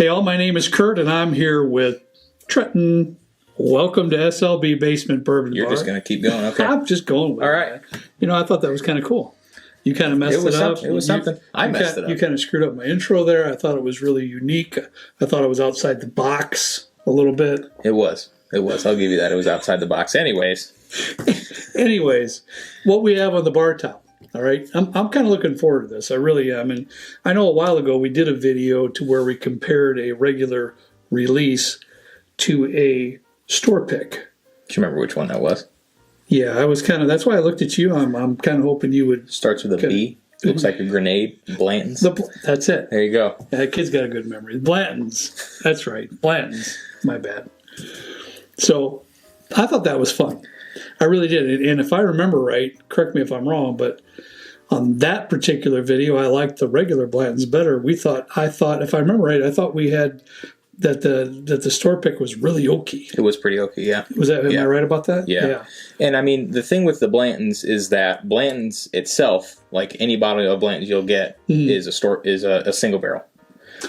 Hey all, my name is Kurt and I'm here with Trenton. Welcome to SLB Basement Bourbon You're Bar. just going to keep going, okay. I'm just going with All right. it. You know, I thought that was kind of cool. You kind of messed it up. It was something. I messed it up. You kind of screwed up my intro there. I thought it was really unique. I thought it was outside the box a little bit. It was. I'll give you that. It was outside the box. Anyways, what we have on the bar top. All right. I'm kind of looking forward to this. I really am. And I know a while ago we did a video to where we compared a regular release to a store pick. do you remember which one that was? Yeah, I was kind of. That's why I looked at you. I'm kind of hoping you would. Starts with a B. Looks like a grenade. Blanton's. That's it. There you go. That kid's got a good memory. Blanton's. That's right. Blanton's. My bad. So I thought that was fun. I really did. And if I remember right, correct me if I'm wrong, but on that particular video, I liked the regular Blanton's better. I thought, if I remember right, I thought we had that the store pick was really oaky. It was pretty oaky, yeah. Am I right about that? Yeah. And I mean, the thing with the Blanton's is that Blanton's itself, like any bottle of Blanton's you'll get, is a single barrel.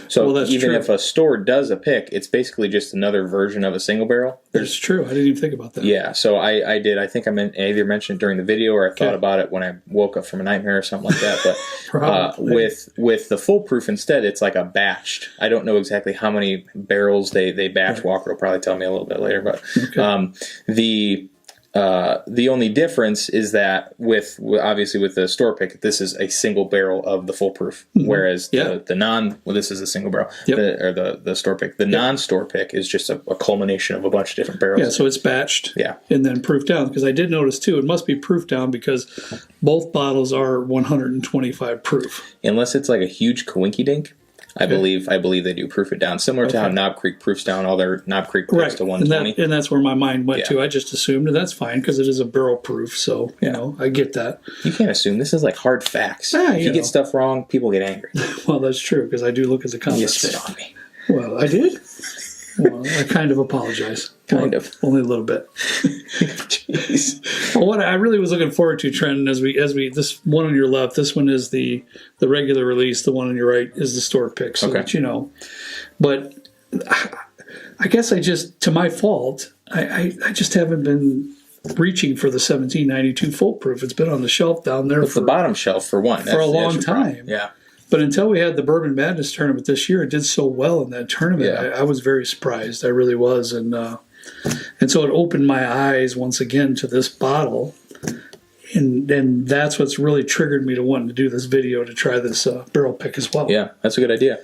So even if a store does a pick, it's basically just another version of a single barrel. That's true. I didn't even think about that. Yeah, so I did. I think I either mentioned it during the video or I thought about it when I woke up from a nightmare or something like that. But with the foolproof instead, it's like a batched. I don't know exactly how many barrels they batch. Right. Walker will probably tell me a little bit later. But the only difference is that obviously with the store pick, this is a single barrel of the foolproof, whereas this is a single barrel, the store pick. The non-store pick is just a culmination of a bunch of different barrels. Yeah, so it's batched, and then proof down. Because I did notice too, it must be proof down because both bottles are 125 proof, unless it's like a huge coinky dink. I believe they do proof it down, similar to how Knob Creek proofs down all their Knob Creek picks to 120. And that's where my mind went to. I just assumed, and that's fine because it is a barrel proof. So you know, I get that. You can't assume. This is like hard facts. If you get stuff wrong, people get angry. Well, that's true because I do look at the comments. You spit on me. Well, I did. Well, I kind of apologize. Only a little bit. Jeez. Well, what I really was looking forward to, Trenton, as we this one on your left, this one is the regular release. The one on your right is the store pick. So that you know, but I guess to my fault, I just haven't been reaching for the 1792 foolproof. It's been on the shelf down there the bottom shelf for a long time. Problem. Yeah. But until we had the Bourbon Madness tournament this year, it did so well in that tournament. I was very surprised. I really was. And so it opened my eyes once again to this bottle. And that's what's really triggered me to wanting to do this video to try this barrel pick as well. Yeah, that's a good idea.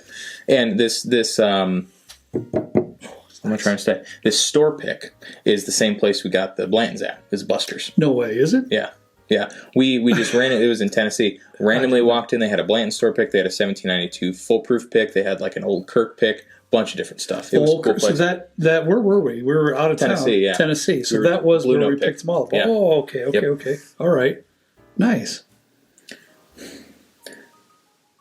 And this what am I trying to say? This store pick is the same place we got the Blanton's at. It's Buster's. No way, is it? Yeah. Yeah, we just ran it. It was in Tennessee. Randomly walked in. They had a Blanton store pick. They had a 1792 foolproof pick. They had like an old Kirk pick. Bunch of different stuff. It was a cool place. So that where were we? We were out of Tennessee, town. Tennessee. So that was where we picked them all up. Yeah. Oh, okay. All right. Nice.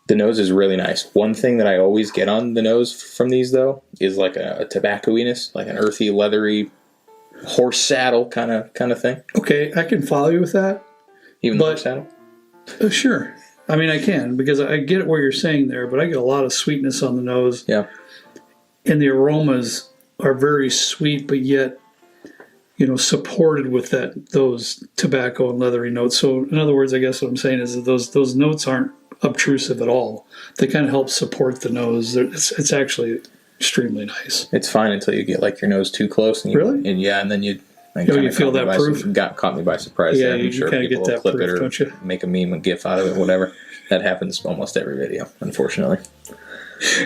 The nose is really nice. One thing that I always get on the nose from these though is like a tobacco-iness, like an earthy, leathery horse saddle kind of thing. Okay, I can follow you with that. Even the horse saddle? Sure. I mean, I can, because I get what you're saying there, but I get a lot of sweetness on the nose. Yeah. And the aromas are very sweet, but yet, supported with those tobacco and leathery notes. So, in other words, I guess what I'm saying is that those notes aren't obtrusive at all. They kind of help support the nose. It's actually extremely nice. It's fine until you get like your nose too close. And really? And then you... you feel that proof? Caught me by surprise. Yeah, you kind of get that clip proof, it or don't you? Make a meme, a gif out of it, whatever. That happens almost every video, unfortunately.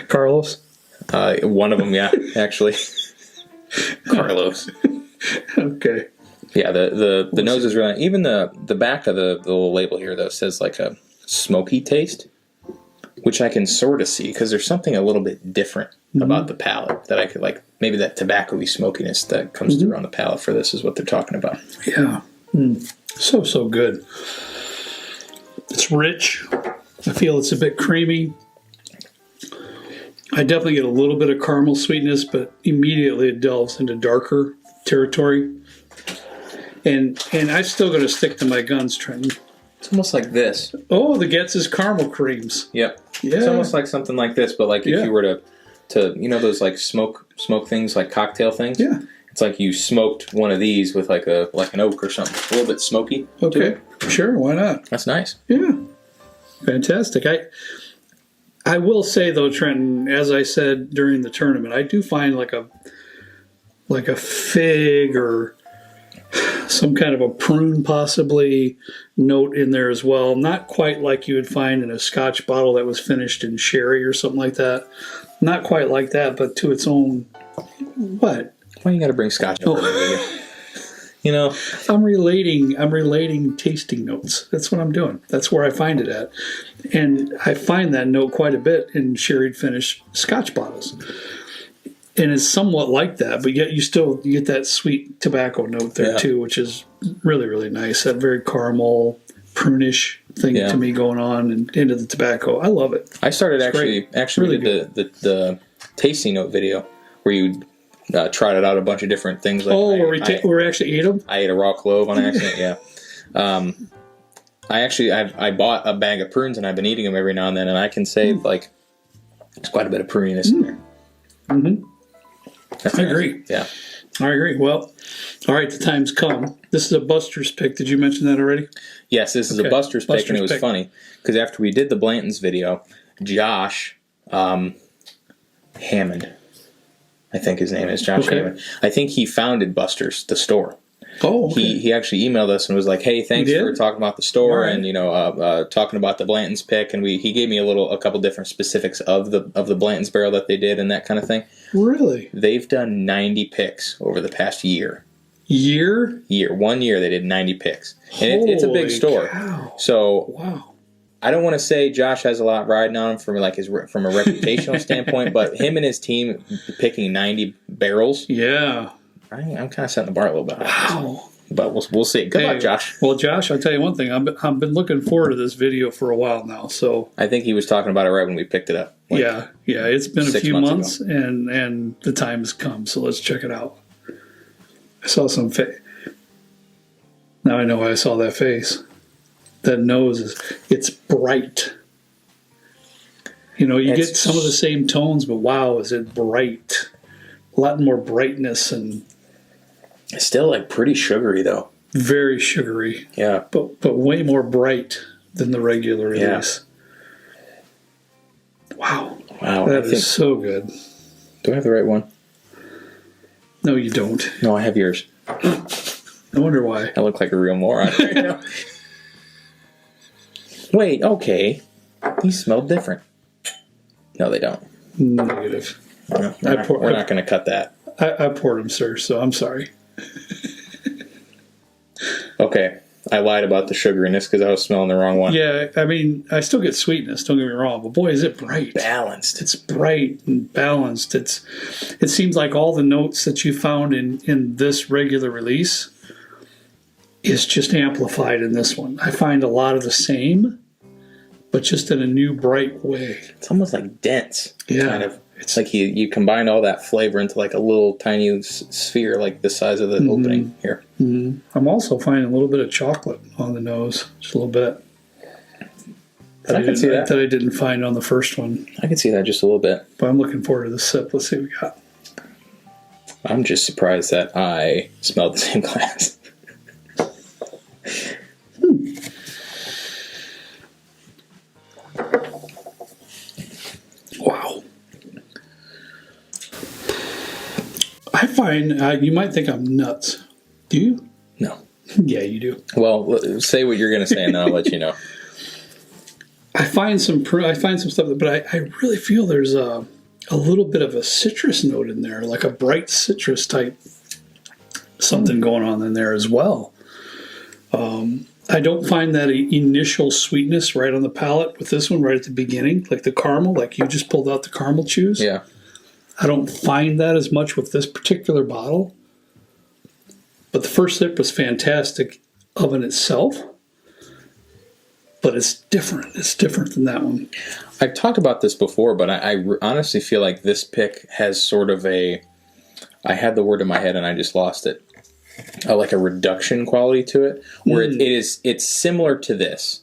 Carlos? One of them, yeah, actually. Carlos. Okay. Yeah, the nose is really... Even the back of the little label here, though, says like a smoky taste, which I can sort of see because there's something a little bit different about the palate that I could like. Maybe that tobacco-y smokiness that comes through on the palate for this is what they're talking about. Yeah. So good. It's rich. I feel it's a bit creamy. I definitely get a little bit of caramel sweetness, but immediately it delves into darker territory. And I'm still going to stick to my guns, Trenton. It's almost like this. Oh, the Getz's caramel creams. Yep. Yeah. It's almost like something like this, but like if you were to to, you know, those like smoke things, like cocktail things. Yeah. It's like you smoked one of these with like an oak or something, a little bit smoky. Okay, sure, why not? That's nice. Yeah, fantastic. I will say though, Trenton, as I said during the tournament, I do find like a fig or some kind of a prune possibly note in there as well. Not quite like you would find in a Scotch bottle that was finished in sherry or something like that. Not quite like that, but to its own. What? Why you got to bring Scotch over here? You know, I'm relating tasting notes. That's what I'm doing. That's where I find it at. And I find that note quite a bit in sherry finished Scotch bottles. And it's somewhat like that, but yet you get that sweet tobacco note there too, which is really, really nice. That very caramel, prunish thing to me going on and into the tobacco. I love it. I started It's really really did the tasting note video where you trotted out a bunch of different things. Like where we actually ate them? I ate a raw clove on accident, yeah. I bought a bag of prunes and I've been eating them every now and then, and I can say like there's quite a bit of pruniness in there. Mm-hmm. I agree. Yeah. I agree. Well, all right, the time's come. This is a Buster's pick. Did you mention that already? Yes, this is a Buster's pick, and it was funny because after we did the Blanton's video, Josh Hammond, I think his name is Josh Hammond. I think he founded Buster's, the store. Oh, okay. He actually emailed us and was like, "Hey, thanks for talking about the store and talking about the Blanton's pick." And he gave me a couple different specifics of the Blanton's barrel that they did and that kind of thing. Really? They've done 90 picks over the past year. 1 year they did 90 picks, and it's a big store. Cow. So wow. I don't want to say Josh has a lot riding on him from a reputational standpoint, but him and his team picking 90 barrels. Yeah. I'm kind of setting the bar a little bit high. Wow. But we'll see. Good luck, Josh. Well, Josh, I'll tell you one thing. I've been looking forward to this video for a while now. So I think he was talking about it right when we picked it up. Yeah. It's been a few months ago. and the time has come. So let's check it out. I saw some face. Now I know why I saw that face. That nose it's bright. You know, you get some of the same tones, but wow, is it bright? A lot more brightness and it's still like pretty sugary though. Very sugary. Yeah. But way more bright than the regular release. Yeah. Wow. That is so good. Do I have the right one? No, you don't. No, I have yours. I wonder why. I look like a real moron right now. Wait, okay. These smell different. No, they don't. Negative. No, we're not going to cut that. I poured them, sir, so I'm sorry. Okay. I lied about the sugariness because I was smelling the wrong one. Yeah, I mean, I still get sweetness, don't get me wrong, but boy, is it bright. Balanced. It's bright and balanced. It seems like all the notes that you found in this regular release is just amplified in this one. I find a lot of the same, but just in a new, bright way. It's almost like dense. Yeah. Kind of. It's like you combine all that flavor into like a little tiny sphere like the size of the opening here. Mm-hmm. I'm also finding a little bit of chocolate on the nose. Just a little bit. I can see that. That I didn't find on the first one. I can see that just a little bit. But I'm looking forward to the sip. Let's see what we got. I'm just surprised that I smelled the same glass. Wow. I find, you might think I'm nuts. Do you? No. Yeah, you do. Well, say what you're going to say and then I'll let you know. I find some stuff, but I really feel there's a little bit of a citrus note in there, like a bright citrus type something going on in there as well. I don't find that initial sweetness right on the palate with this one right at the beginning, like the caramel, like you just pulled out the caramel chews. Yeah. I don't find that as much with this particular bottle. But the first sip was fantastic of in itself. But it's different. It's different than that one. I've talked about this before, but I honestly feel like this pick has sort of I had the word in my head and I just lost it. Like a reduction quality to it, where it's similar to this,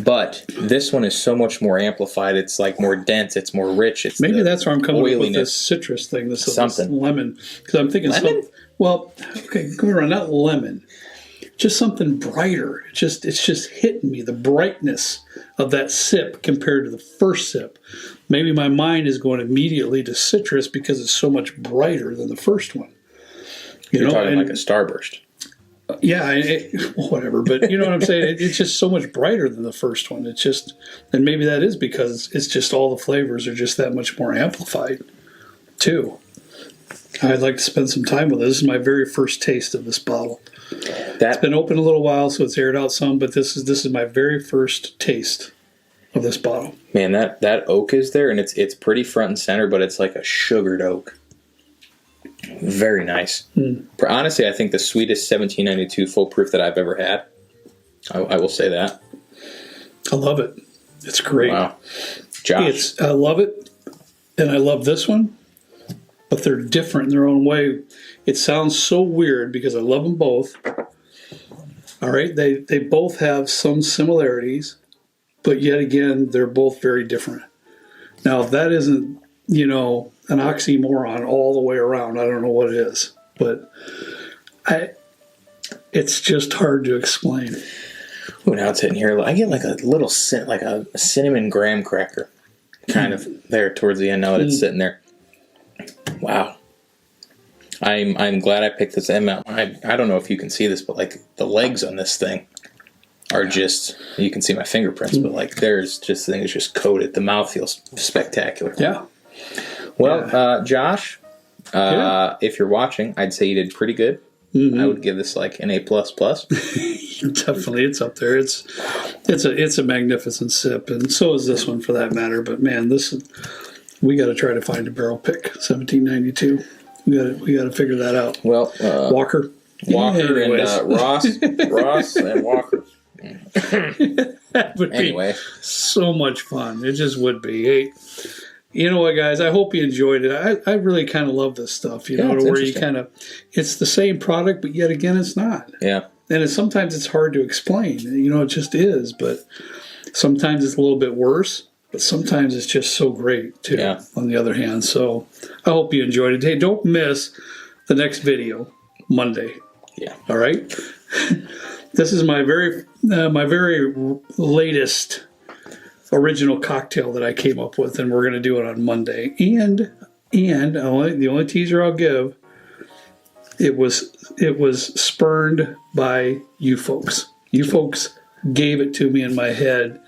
But this one is so much more amplified. It's like more dense. It's more rich. It's Maybe that's where I'm coming up with oiliness. this citrus thing. This Something. lemon. Because I'm thinking Lemon? well, okay, going around, not lemon. Just something brighter. It's just hitting me, the brightness of that sip compared to the first sip. Maybe my mind is going immediately to citrus because it's so much brighter than the first one. You're talking like a starburst. Yeah, whatever. But you know what I'm saying? It's just so much brighter than the first one. It's just, and maybe that is because it's just all the flavors are just that much more amplified, too. I'd like to spend some time with it. This is my very first taste of this bottle. It's been open a little while, so it's aired out some. But this is my very first taste of this bottle. Man, that oak is there, and it's pretty front and center, but it's like a sugared oak. Very nice. Honestly, I think the sweetest 1792 full proof that I've ever had. I will say that. I love it. It's great. Wow. Josh. I love it, and I love this one, but they're different in their own way. It sounds so weird because I love them both. All right, they both have some similarities, but yet again, they're both very different. Now, if that isn't, an oxymoron all the way around, I don't know what it is, but it's just hard to explain. Ooh, now it's hitting here. I get like a little like a cinnamon graham cracker, kind of there towards the end. Now that it's sitting there, wow. I'm glad I picked this M out. I don't know if you can see this, but like the legs on this thing are just, you can see my fingerprints, but like the thing is just coated. The mouth feels spectacular. Yeah. Well, Josh, if you're watching, I'd say you did pretty good. Mm-hmm. I would give this like an A++. Definitely, it's up there. It's a magnificent sip, and so is this one for that matter. But man, we got to try to find a barrel pick 1792. We got to figure that out. Well, Walker and Ross and Walker. That would be so much fun. It just would be. Hey, you know what, guys? I hope you enjoyed it. I really kind of love this stuff. To where you it's the same product, but yet again, it's not. Yeah. And sometimes it's hard to explain. It just is. But sometimes it's a little bit worse. But sometimes it's just so great, too, on the other hand. So I hope you enjoyed it. Hey, don't miss the next video, Monday. Yeah. All right? This is my very latest original cocktail that I came up with, and we're going to do it on Monday. And the only teaser I'll give, it was spurned by you folks. You folks gave it to me in my head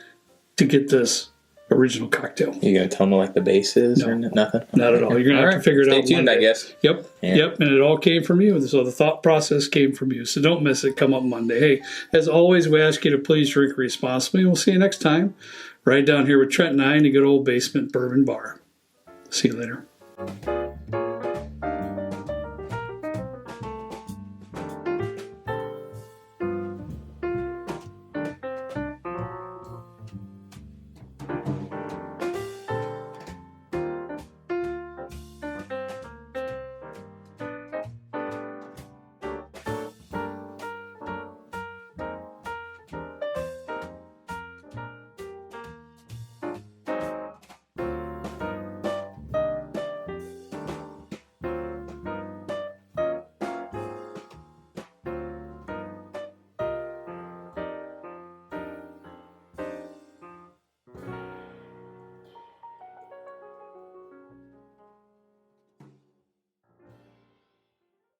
to get this original cocktail. You gonna tell me like the base is or nothing? Not at all. You're gonna have to figure it out. Stay tuned, Monday. I guess. Yep. And it all came from you. So the thought process came from you. So don't miss it. Come up Monday. Hey, as always, we ask you to please drink responsibly. We'll see you next time. Right down here with Trent and I in the good old basement bourbon bar. See you later.